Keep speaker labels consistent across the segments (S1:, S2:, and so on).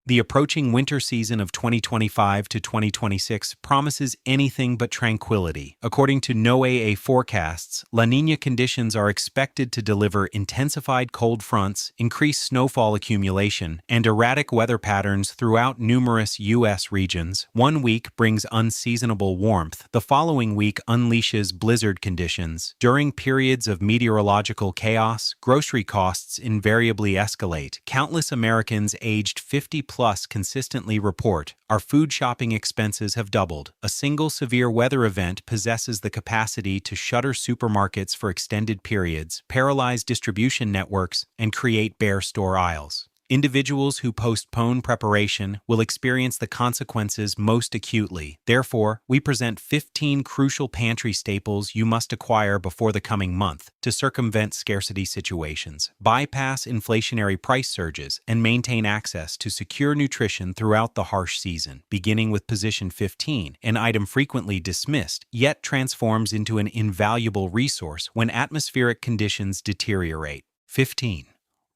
S1: The approaching winter season of 2025 to 2026 promises anything but tranquility. According to NOAA forecasts, La Niña conditions are expected to deliver intensified cold fronts, increased snowfall accumulation, and erratic weather patterns throughout numerous U.S. regions. One week brings unseasonable warmth. The following week unleashes blizzard conditions. During periods of meteorological chaos, grocery costs invariably escalate. Countless Americans aged 50+ consistently report, our food shopping expenses have doubled. A single severe weather event possesses the capacity to shutter supermarkets for extended periods, paralyze distribution networks, and create bare store aisles. Individuals who postpone preparation will experience the consequences most acutely. Therefore, we present 15 crucial pantry staples you must acquire before the coming month to circumvent scarcity situations, bypass inflationary price surges, and maintain access to secure nutrition throughout the harsh season. Beginning with position 15, an item frequently dismissed, yet transforms into an invaluable resource when atmospheric conditions deteriorate. 15.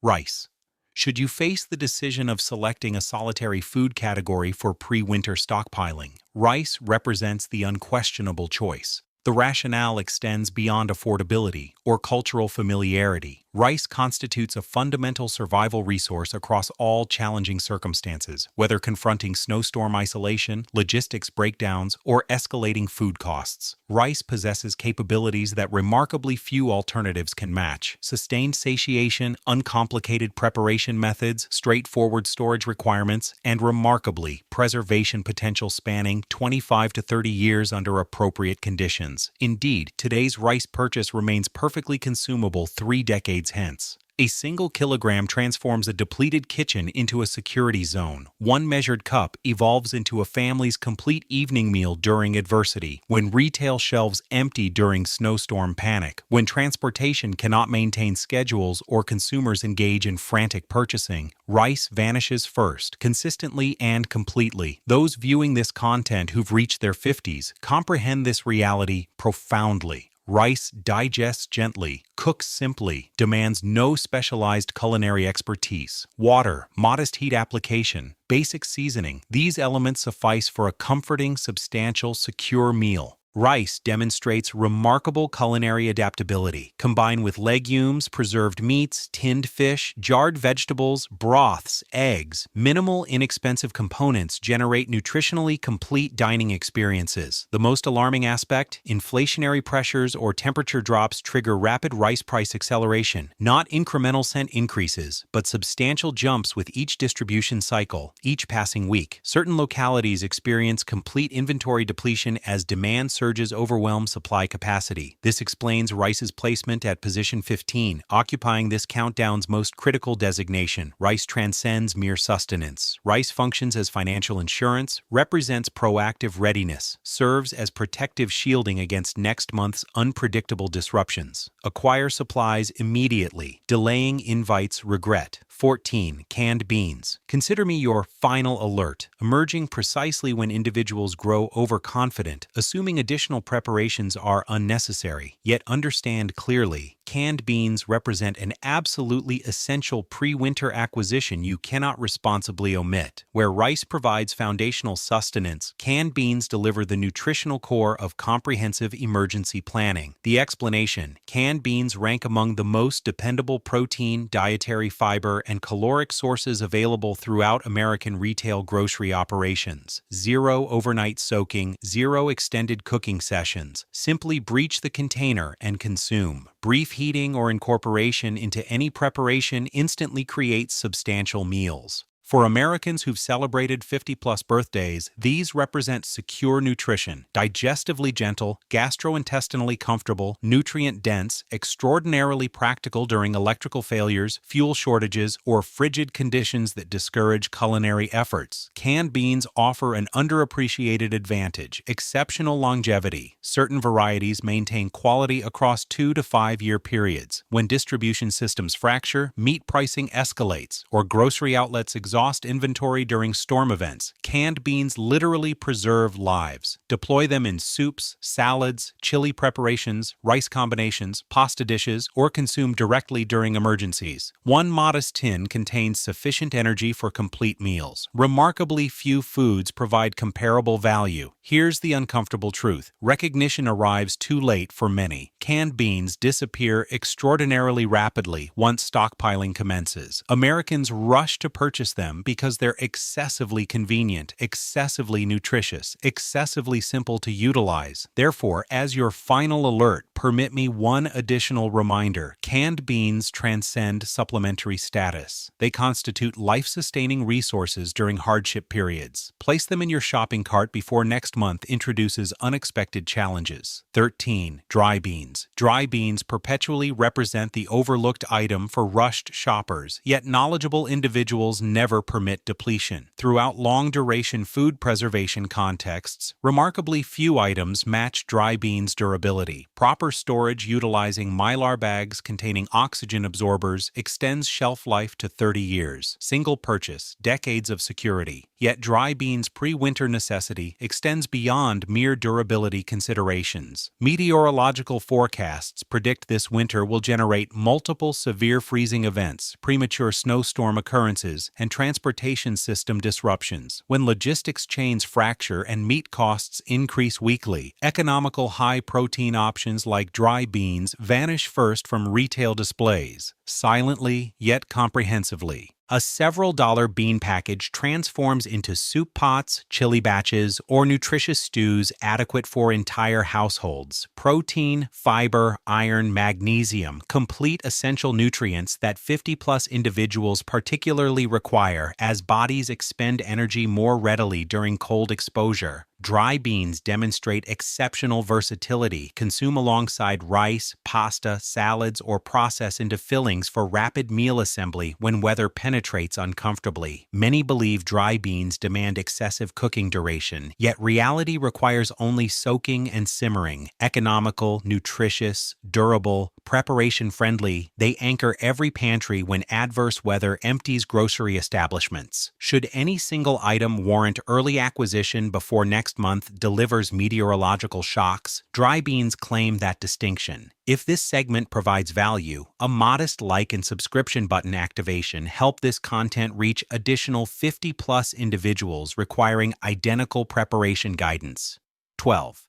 S1: Rice. Should you face the decision of selecting a solitary food category for pre-winter stockpiling, rice represents the unquestionable choice. The rationale extends beyond affordability or cultural familiarity. Rice constitutes a fundamental survival resource across all challenging circumstances, whether confronting snowstorm isolation, logistics breakdowns, or escalating food costs. Rice possesses capabilities that remarkably few alternatives can match: sustained satiation, uncomplicated preparation methods, straightforward storage requirements, and remarkably, preservation potential spanning 25 to 30 years under appropriate conditions. Indeed, today's rice purchase remains perfectly consumable 3 decades hence. A single kilogram transforms a depleted kitchen into a security zone. One measured cup evolves into a family's complete evening meal during adversity. When retail shelves empty during snowstorm panic, when transportation cannot maintain schedules or consumers engage in frantic purchasing, rice vanishes first, consistently and completely. Those viewing this content who've reached their 50s comprehend this reality profoundly. Rice digests gently, cooks simply, demands no specialized culinary expertise. Water, modest heat application, basic seasoning, these elements suffice for a comforting, substantial, secure meal. Rice demonstrates remarkable culinary adaptability. Combined with legumes, preserved meats, tinned fish, jarred vegetables, broths, eggs, minimal, inexpensive components generate nutritionally complete dining experiences. The most alarming aspect: inflationary pressures or temperature drops trigger rapid rice price acceleration, not incremental cent increases, but substantial jumps with each distribution cycle, each passing week. Certain localities experience complete inventory depletion as demand surges overwhelm supply capacity. This explains rice's placement at position 15, occupying this countdown's most critical designation. Rice transcends mere sustenance. Rice functions as financial insurance, represents proactive readiness, serves as protective shielding against next month's unpredictable disruptions. Acquire supplies immediately. Delaying invites regret. 14. Canned beans. Consider me your final alert, emerging precisely when individuals grow overconfident, assuming additional preparations are unnecessary. Yet understand clearly, canned beans represent an absolutely essential pre-winter acquisition you cannot responsibly omit. Where rice provides foundational sustenance, canned beans deliver the nutritional core of comprehensive emergency planning. The explanation: canned beans rank among the most dependable protein, dietary fiber, and caloric sources available throughout American retail grocery operations. Zero overnight soaking, zero extended cooking sessions. Simply breach the container and consume. Brief heating or incorporation into any preparation instantly creates substantial meals. For Americans who've celebrated 50+ birthdays, these represent secure nutrition, digestively gentle, gastrointestinally comfortable, nutrient-dense, extraordinarily practical during electrical failures, fuel shortages, or frigid conditions that discourage culinary efforts. Canned beans offer an underappreciated advantage: exceptional longevity. Certain varieties maintain quality across 2 to 5 year periods. When distribution systems fracture, meat pricing escalates, or grocery outlets exhaust defrost inventory during storm events. Canned beans literally preserve lives. Deploy them in soups, salads, chili preparations, rice combinations, pasta dishes, or consume directly during emergencies. One modest tin contains sufficient energy for complete meals. Remarkably few foods provide comparable value. Here's the uncomfortable truth. Recognition arrives too late for many. Canned beans disappear extraordinarily rapidly once stockpiling commences. Americans rush to purchase them because they're excessively convenient, excessively nutritious, excessively simple to utilize. Therefore, as your final alert, permit me one additional reminder. Canned beans transcend supplementary status. They constitute life-sustaining resources during hardship periods. Place them in your shopping cart before next month introduces unexpected challenges. 13. Dry beans. Dry beans perpetually represent the overlooked item for rushed shoppers, yet knowledgeable individuals never permit depletion. Throughout long-duration food preservation contexts, remarkably few items match dry beans' durability. Proper storage utilizing Mylar bags containing oxygen absorbers extends shelf life to 30 years. Single purchase, decades of security. Yet dry beans' pre-winter necessity extends beyond mere durability considerations. Meteorological forecasts predict this winter will generate multiple severe freezing events, premature snowstorm occurrences, and transportation system disruptions. When logistics chains fracture and meat costs increase weekly, economical high-protein options like dry beans vanish first from retail displays, silently yet comprehensively. A several-dollar bean package transforms into soup pots, chili batches, or nutritious stews adequate for entire households. Protein, fiber, iron, magnesium, complete essential nutrients that 50-plus individuals particularly require as bodies expend energy more readily during cold exposure. Dry beans demonstrate exceptional versatility. Consume alongside rice, pasta, salads, or process into fillings for rapid meal assembly when weather penetrates uncomfortably. Many believe dry beans demand excessive cooking duration, yet reality requires only soaking and simmering. Economical, nutritious, durable, preparation-friendly, they anchor every pantry when adverse weather empties grocery establishments. Should any single item warrant early acquisition before next month delivers meteorological shocks, dry beans claim that distinction. If this segment provides value, a modest like and subscription button activation help this content reach additional 50-plus individuals requiring identical preparation guidance. 12.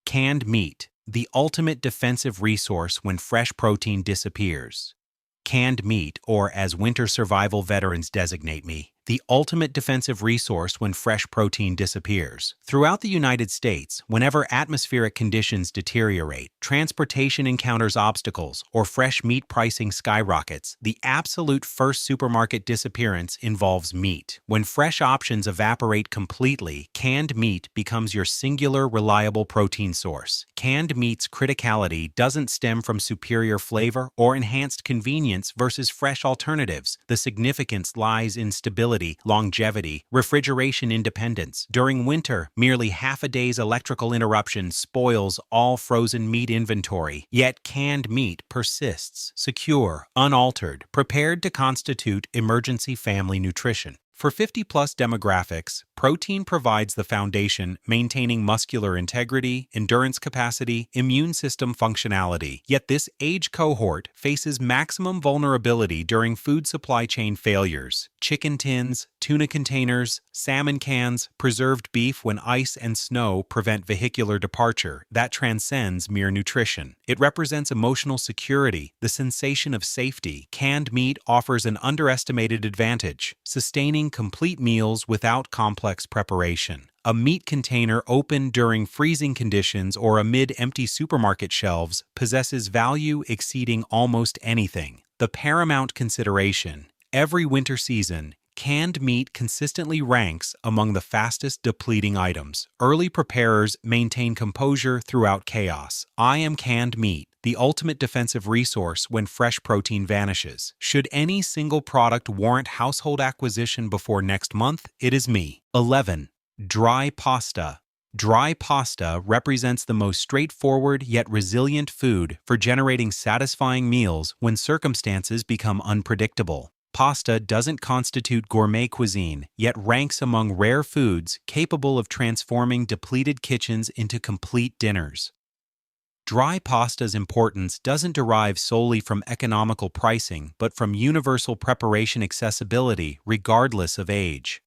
S1: Canned meat, the ultimate defensive resource when fresh protein disappears. Canned meat, or as winter survival veterans designate me, the ultimate defensive resource when fresh protein disappears. Throughout the United States, whenever atmospheric conditions deteriorate, transportation encounters obstacles, or fresh meat pricing skyrockets, the absolute first supermarket disappearance involves meat. When fresh options evaporate completely, canned meat becomes your singular, reliable protein source. Canned meat's criticality doesn't stem from superior flavor or enhanced convenience versus fresh alternatives. The significance lies in stability, longevity, refrigeration independence. During winter, merely half a day's electrical interruption spoils all frozen meat inventory, yet canned meat persists, secure, unaltered, prepared to constitute emergency family nutrition. For 50-plus demographics, protein provides the foundation, maintaining muscular integrity, endurance capacity, immune system functionality. Yet this age cohort faces maximum vulnerability during food supply chain failures. Chicken tins, tuna containers, salmon cans, preserved beef when ice and snow prevent vehicular departure that transcends mere nutrition. It represents emotional security, the sensation of safety. Canned meat offers an underestimated advantage, sustaining complete meals without complex preparation. A meat container opened during freezing conditions or amid empty supermarket shelves possesses value exceeding almost anything. The paramount consideration: every winter season, canned meat consistently ranks among the fastest depleting items. Early preparers maintain composure throughout chaos. I am canned meat, the ultimate defensive resource when fresh protein vanishes. Should any single product warrant household acquisition before next month, it is me. 11. Dry pasta. Dry pasta represents the most straightforward yet resilient food for generating satisfying meals when circumstances become unpredictable. Pasta doesn't constitute gourmet cuisine, yet ranks among rare foods capable of transforming depleted kitchens into complete dinners. Dry pasta's importance doesn't derive solely from economical pricing, but from universal preparation accessibility regardless of age.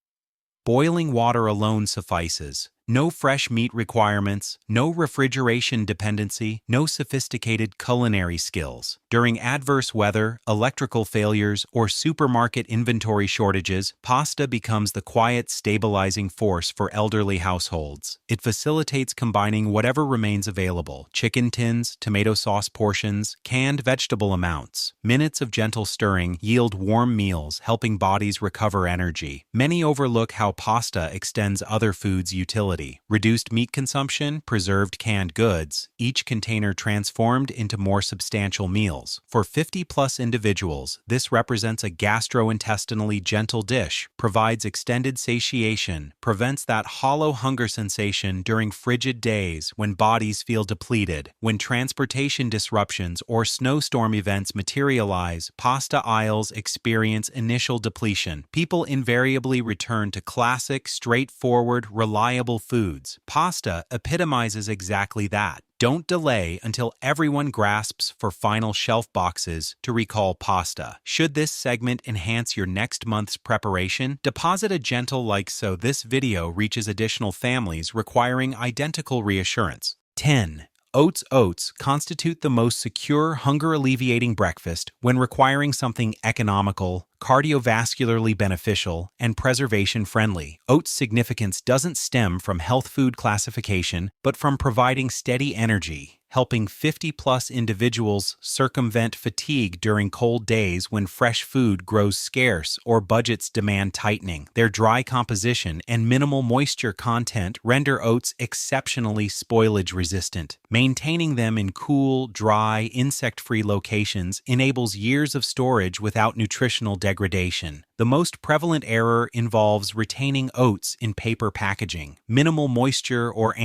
S1: Boiling water alone suffices. No fresh meat requirements, no refrigeration dependency, no sophisticated culinary skills. During adverse weather, electrical failures, or supermarket inventory shortages, pasta becomes the quiet, stabilizing force for elderly households. It facilitates combining whatever remains available: chicken tins, tomato sauce portions, canned vegetable amounts. Minutes of gentle stirring yield warm meals, helping bodies recover energy. Many overlook how pasta extends other foods' utility. Reduced meat consumption, preserved canned goods, each container transformed into more substantial meals. For 50-plus individuals, this represents a gastrointestinally gentle dish, provides extended satiation, prevents that hollow hunger sensation during frigid days when bodies feel depleted. When transportation disruptions or snowstorm events materialize, pasta aisles experience initial depletion. People invariably return to classic, straightforward, reliable foods. Pasta epitomizes exactly that. Don't delay until everyone grasps for final shelf boxes to recall pasta. Should this segment enhance your next month's preparation, deposit a gentle like so this video reaches additional families requiring identical reassurance. 10. Oats constitute the most secure, hunger-alleviating breakfast when requiring something economical, cardiovascularly beneficial, and preservation-friendly. Oats' significance doesn't stem from health food classification, but from providing steady energy, helping 50-plus individuals circumvent fatigue during cold days when fresh food grows scarce or budgets demand tightening. Their dry composition and minimal moisture content render oats exceptionally spoilage-resistant. Maintaining them in cool, dry, insect-free locations enables years of storage without nutritional degradation. The most prevalent error involves retaining oats in paper packaging. Minimal moisture or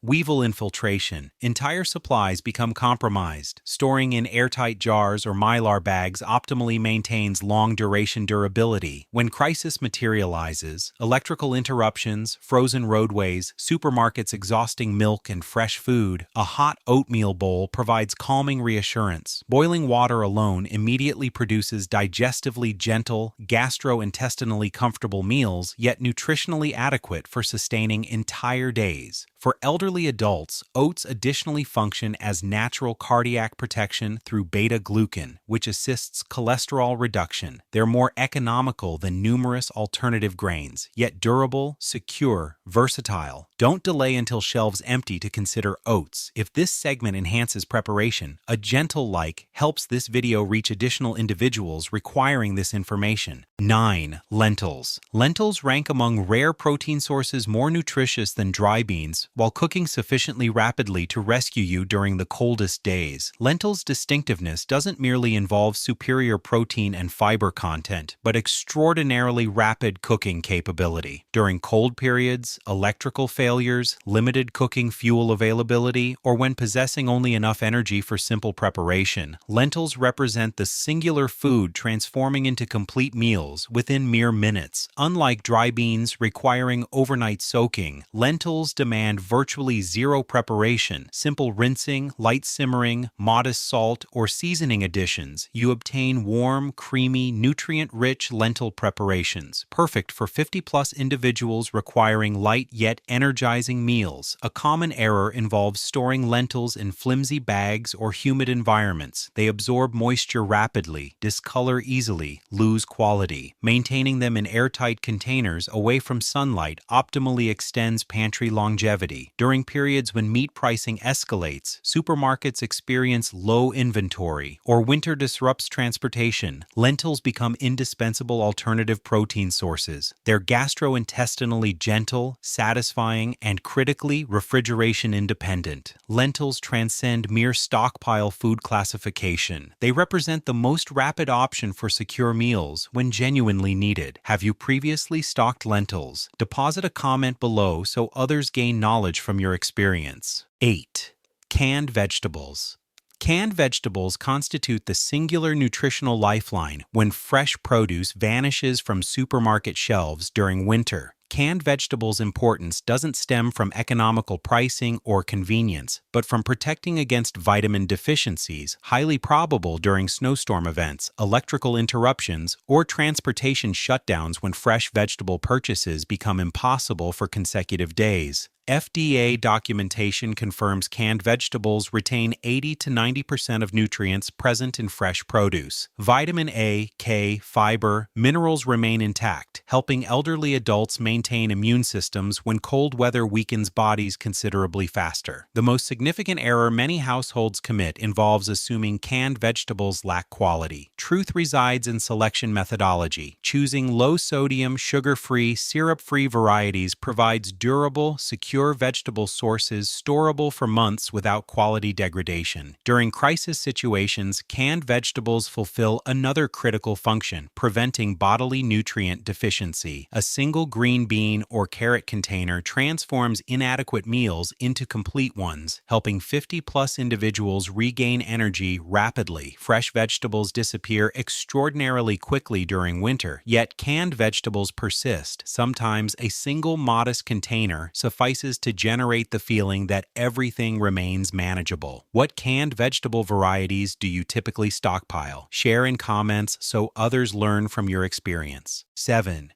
S1: weevil infiltration. Entire supplies become compromised. Storing in airtight jars or mylar bags optimally maintains long-duration durability. When crisis materializes, electrical interruptions, frozen roadways, supermarkets exhausting milk and fresh food, a hot oatmeal bowl provides calming reassurance. Boiling water alone immediately produces digestively gentle, gastrointestinally comfortable meals, yet nutritionally adequate for sustaining entire days. For elderly adults, oats additionally function as natural cardiac protection through beta-glucan, which assists cholesterol reduction. They're more economical than numerous alternative grains, yet durable, secure, versatile. Don't delay until shelves empty to consider oats. If this segment enhances preparation, a gentle like helps this video reach additional individuals requiring this information. 9. Lentils. Lentils rank among rare protein sources more nutritious than dry beans, while cooking sufficiently rapidly to rescue you during the coldest days. Lentils' distinctiveness doesn't merely involve superior protein and fiber content, but extraordinarily rapid cooking capability. During cold periods, electrical failures, limited cooking fuel availability, or when possessing only enough energy for simple preparation, lentils represent the singular food transforming into complete meals within mere minutes. Unlike dry beans requiring overnight soaking, lentils demand virtually zero preparation. Simple rinsing, light simmering, modest salt, or seasoning additions, you obtain warm, creamy, nutrient-rich lentil preparations, perfect for 50-plus individuals requiring light yet energizing meals. A common error involves storing lentils in flimsy bags or humid environments. They absorb moisture rapidly, discolor easily, lose quality. Maintaining them in airtight containers away from sunlight optimally extends pantry longevity. During periods when meat pricing escalates, supermarkets experience low inventory, or winter disrupts transportation, lentils become indispensable alternative protein sources. They're gastrointestinally gentle, satisfying, and critically refrigeration independent. Lentils transcend mere stockpile food classification. They represent the most rapid option for secure meals when genuinely needed. Have you previously stocked lentils? Deposit a comment below so others gain knowledge from your experience. 8. Canned vegetables. Canned vegetables constitute the singular nutritional lifeline when fresh produce vanishes from supermarket shelves during winter. Canned vegetables' importance doesn't stem from economical pricing or convenience, but from protecting against vitamin deficiencies, highly probable during snowstorm events, electrical interruptions, or transportation shutdowns when fresh vegetable purchases become impossible for consecutive days. FDA documentation confirms canned vegetables retain 80 to 90% of nutrients present in fresh produce. Vitamin A, K, fiber, minerals remain intact, helping elderly adults maintain immune systems when cold weather weakens bodies considerably faster. The most significant error many households commit involves assuming canned vegetables lack quality. Truth resides in selection methodology. Choosing low-sodium, sugar-free, syrup-free varieties provides durable, secure vegetable sources storable for months without quality degradation. During crisis situations, canned vegetables fulfill another critical function, preventing bodily nutrient deficiency. A single green bean or carrot container transforms inadequate meals into complete ones, helping 50-plus individuals regain energy rapidly. Fresh vegetables disappear extraordinarily quickly during winter, yet canned vegetables persist. Sometimes a single modest container suffices to generate the feeling that everything remains manageable. What canned vegetable varieties do you typically stockpile? Share in comments so others learn from your experience. 7.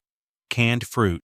S1: Canned fruit.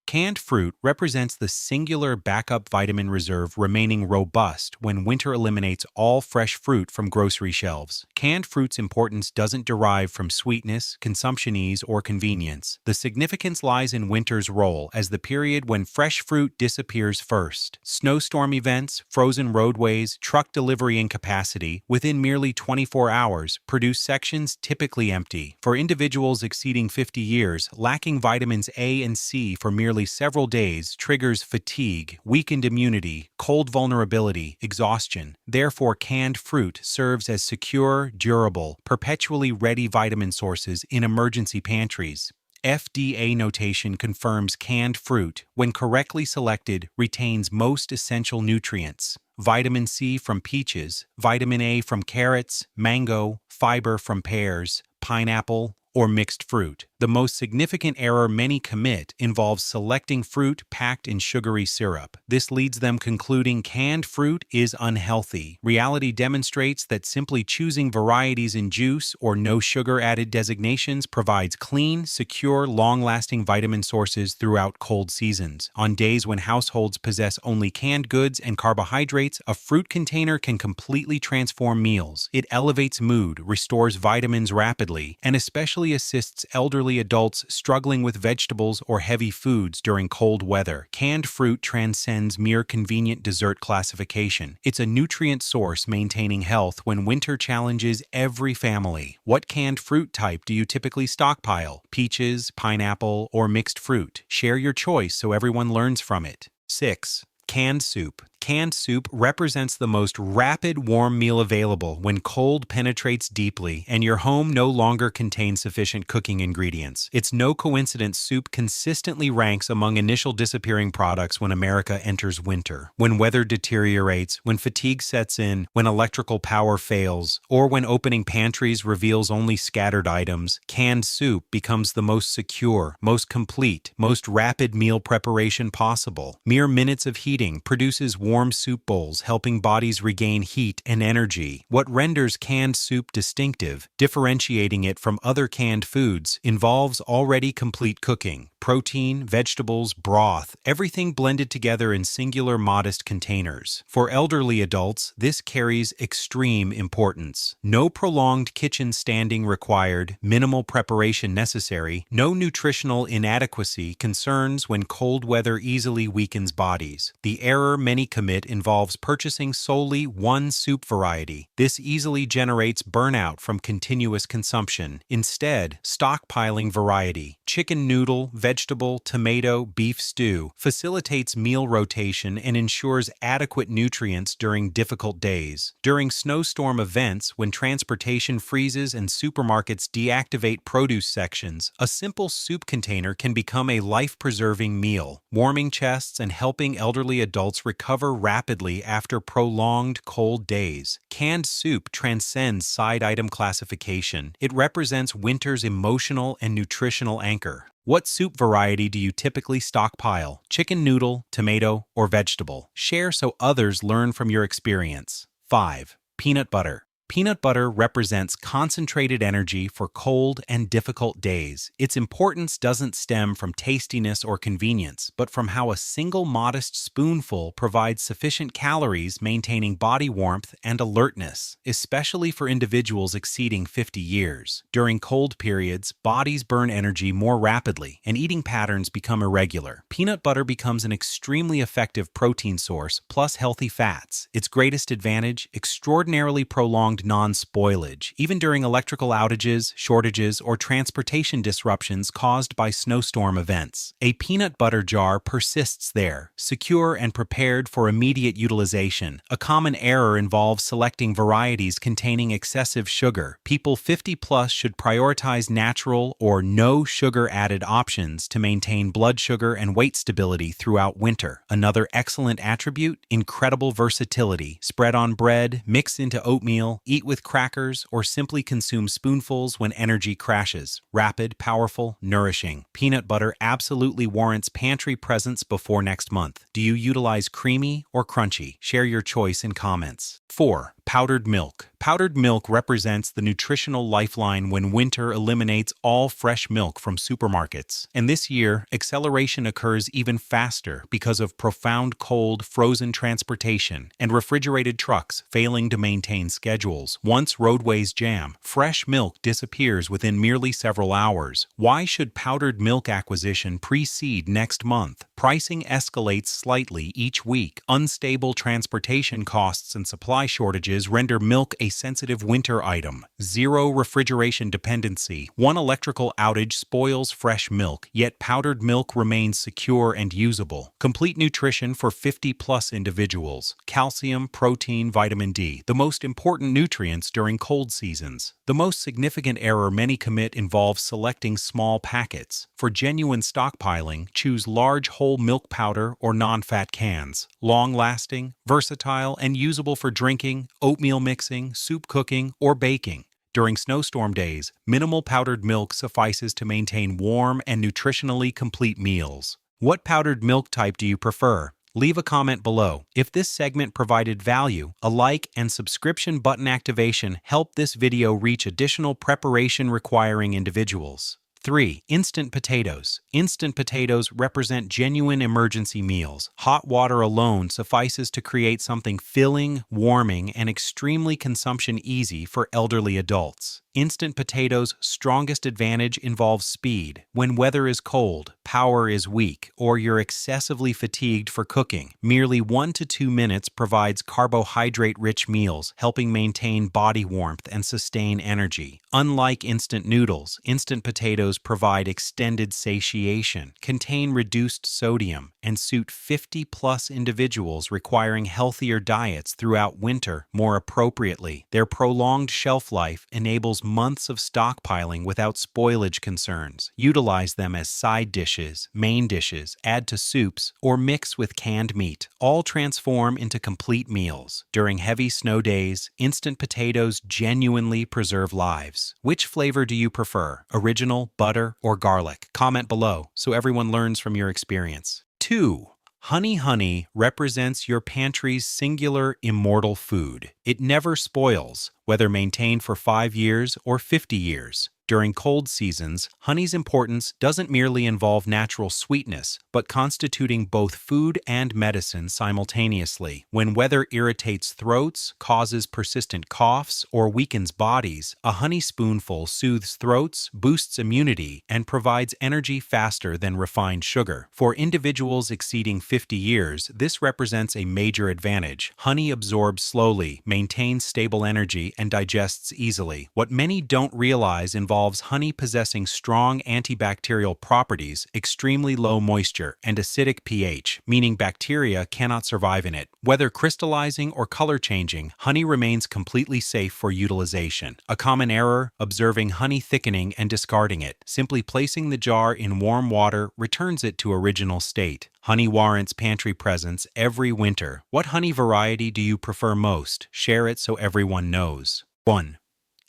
S1: Canned fruit represents the singular backup vitamin reserve remaining robust when winter eliminates all fresh fruit from grocery shelves. Canned fruit's importance doesn't derive from sweetness, consumption ease, or convenience. The significance lies in winter's role as the period when fresh fruit disappears first. Snowstorm events, frozen roadways, truck delivery incapacity, within merely 24 hours, produce sections typically empty. For individuals exceeding 50 years, lacking vitamins A and C for merely several days triggers fatigue, weakened immunity, cold vulnerability, exhaustion. Therefore, canned fruit serves as secure, durable, perpetually ready vitamin sources in emergency pantries. FDA notation confirms canned fruit, when correctly selected, retains most essential nutrients. Vitamin C from peaches, vitamin A from carrots, mango, fiber from pears, pineapple, or mixed fruit. The most significant error many commit involves selecting fruit packed in sugary syrup. This leads them concluding canned fruit is unhealthy. Reality demonstrates that simply choosing varieties in juice or no sugar added designations provides clean, secure, long-lasting vitamin sources throughout cold seasons. On days when households possess only canned goods and carbohydrates, a fruit container can completely transform meals. It elevates mood, restores vitamins rapidly, and especially assists elderly adults struggling with vegetables or heavy foods during cold weather. Canned fruit transcends mere convenient dessert classification. It's a nutrient source maintaining health when winter challenges every family. What canned fruit type do you typically stockpile? Peaches, pineapple, or mixed fruit? Share your choice so everyone learns from it. 6. Canned soup. Canned soup represents the most rapid warm meal available when cold penetrates deeply and your home no longer contains sufficient cooking ingredients. It's no coincidence soup consistently ranks among initial disappearing products when America enters winter. When weather deteriorates, when fatigue sets in, when electrical power fails, or when opening pantries reveals only scattered items, canned soup becomes the most secure, most complete, most rapid meal preparation possible. Mere minutes of heating produces warm soup bowls, helping bodies regain heat and energy. What renders canned soup distinctive, differentiating it from other canned foods, involves already complete cooking. Protein, vegetables, broth, everything blended together in singular modest containers. For elderly adults, this carries extreme importance. No prolonged kitchen standing required, minimal preparation necessary, no nutritional inadequacy concerns when cold weather easily weakens bodies. The error many commit involves purchasing solely one soup variety. This easily generates burnout from continuous consumption. Instead, stockpiling variety, chicken noodle, vegetable, tomato, beef stew, facilitates meal rotation and ensures adequate nutrients during difficult days. During snowstorm events, when transportation freezes and supermarkets deactivate produce sections, a simple soup container can become a life-preserving meal, warming chests and helping elderly adults recover recover rapidly after prolonged cold days. Canned soup transcends side item classification. It represents winter's emotional and nutritional anchor. What soup variety do you typically stockpile? Chicken noodle, tomato, or vegetable? Share so others learn from your experience. 5. Peanut butter. Peanut butter represents concentrated energy for cold and difficult days. Its importance doesn't stem from tastiness or convenience, but from how a single modest spoonful provides sufficient calories, maintaining body warmth and alertness, especially for individuals exceeding 50 years. During cold periods, bodies burn energy more rapidly, and eating patterns become irregular. Peanut butter becomes an extremely effective protein source, plus healthy fats. Its greatest advantage: extraordinarily prolonged non-spoilage, even during electrical outages, shortages, or transportation disruptions caused by snowstorm events. A peanut butter jar persists there, secure and prepared for immediate utilization. A common error involves selecting varieties containing excessive sugar. People 50 plus should prioritize natural or no sugar added options to maintain blood sugar and weight stability throughout winter. Another excellent attribute: incredible versatility. Spread on bread, mix into oatmeal, eat with crackers, or simply consume spoonfuls when energy crashes. Rapid, powerful, nourishing. Peanut butter absolutely warrants pantry presence before next month. Do you utilize creamy or crunchy? Share your choice in comments. 4. Powdered milk. Powdered milk represents the nutritional lifeline when winter eliminates all fresh milk from supermarkets. And this year, acceleration occurs even faster because of profound cold, frozen transportation and refrigerated trucks failing to maintain schedules. Once roadways jam, fresh milk disappears within merely several hours. Why should powdered milk acquisition precede next month? Pricing escalates slightly each week. Unstable transportation costs and supply shortages render milk a sensitive winter item. Zero refrigeration dependency. One electrical outage spoils fresh milk, yet powdered milk remains secure and usable. Complete nutrition for 50-plus individuals. Calcium, protein, vitamin D, the most important nutrients during cold seasons. The most significant error many commit involves selecting small packets. For genuine stockpiling, choose large whole milk powder or non-fat cans. Long-lasting, versatile, and usable for drinking, oatmeal mixing, soup cooking, or baking. During snowstorm days, minimal powdered milk suffices to maintain warm and nutritionally complete meals. What powdered milk type do you prefer? Leave a comment below. If this segment provided value, a like and subscription button activation help this video reach additional preparation requiring individuals. 3. Instant potatoes. Instant potatoes represent genuine emergency meals. Hot water alone suffices to create something filling, warming, and extremely consumption easy for elderly adults. Instant potatoes' strongest advantage involves speed. When weather is cold, power is weak, or you're excessively fatigued for cooking, merely 1 to 2 minutes provides carbohydrate-rich meals, helping maintain body warmth and sustain energy. Unlike instant noodles, instant potatoes provide extended satiation, contain reduced sodium, and suit 50-plus individuals requiring healthier diets throughout winter more appropriately. Their prolonged shelf life enables months of stockpiling without spoilage concerns. Utilize them as side dishes, main dishes, add to soups, or mix with canned meat. All transform into complete meals. During heavy snow days, instant potatoes genuinely preserve lives. Which flavor do you prefer? Original, butter, or garlic? Comment below so everyone learns from your experience. 2. Honey Honey represents your pantry's singular immortal food. It never spoils, whether maintained for 5 years or 50 years. During cold seasons, honey's importance doesn't merely involve natural sweetness, but constituting both food and medicine simultaneously. When weather irritates throats, causes persistent coughs, or weakens bodies, a honey spoonful soothes throats, boosts immunity, and provides energy faster than refined sugar. For individuals exceeding 50 years, this represents a major advantage. Honey absorbs slowly, maintains stable energy, and digests easily. What many don't realize involves involves honey possessing strong antibacterial properties, extremely low moisture, and acidic pH, meaning bacteria cannot survive in it. Whether crystallizing or color changing, honey remains completely safe for utilization. A common error, observing honey thickening and discarding it. Simply placing the jar in warm water returns it to original state. Honey warrants pantry presence every winter. What honey variety do you prefer most? Share it so everyone knows. 1.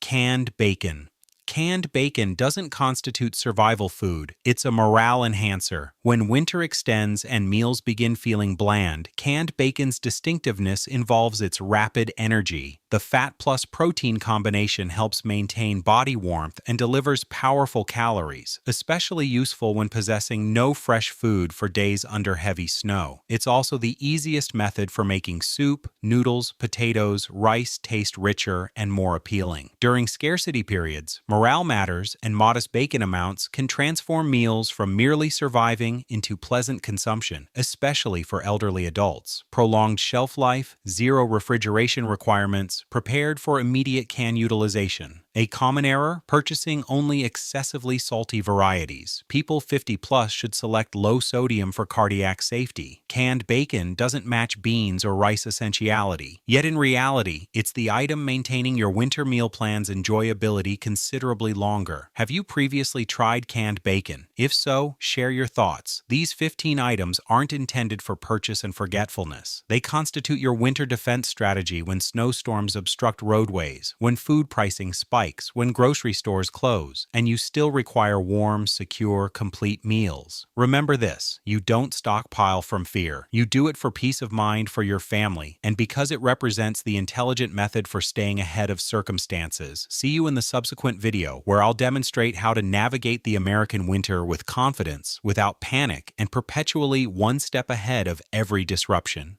S1: Canned bacon. Canned bacon doesn't constitute survival food, it's a morale enhancer. When winter extends and meals begin feeling bland, canned bacon's distinctiveness involves its rapid energy. The fat plus protein combination helps maintain body warmth and delivers powerful calories, especially useful when possessing no fresh food for days under heavy snow. It's also the easiest method for making soup, noodles, potatoes, rice taste richer and more appealing. During scarcity periods, morale matters, and modest bacon amounts can transform meals from merely surviving into pleasant consumption, especially for elderly adults. Prolonged shelf life, zero refrigeration requirements, prepared for immediate can utilization. A common error, purchasing only excessively salty varieties. People 50 plus should select low sodium for cardiac safety. Canned bacon doesn't match beans or rice essentiality. Yet in reality, it's the item maintaining your winter meal plan's enjoyability considerably longer. Have you previously tried canned bacon? If so, share your thoughts. These 15 items aren't intended for purchase and forgetfulness. They constitute your winter defense strategy when snowstorms obstruct roadways, when food pricing spikes, when grocery stores close, and you still require warm, secure, complete meals. Remember this: you don't stockpile from fear. You do it for peace of mind for your family, and because it represents the intelligent method for staying ahead of circumstances. See you in the subsequent video, where I'll demonstrate how to navigate the American winter with confidence, without panic, and perpetually one step ahead of every disruption.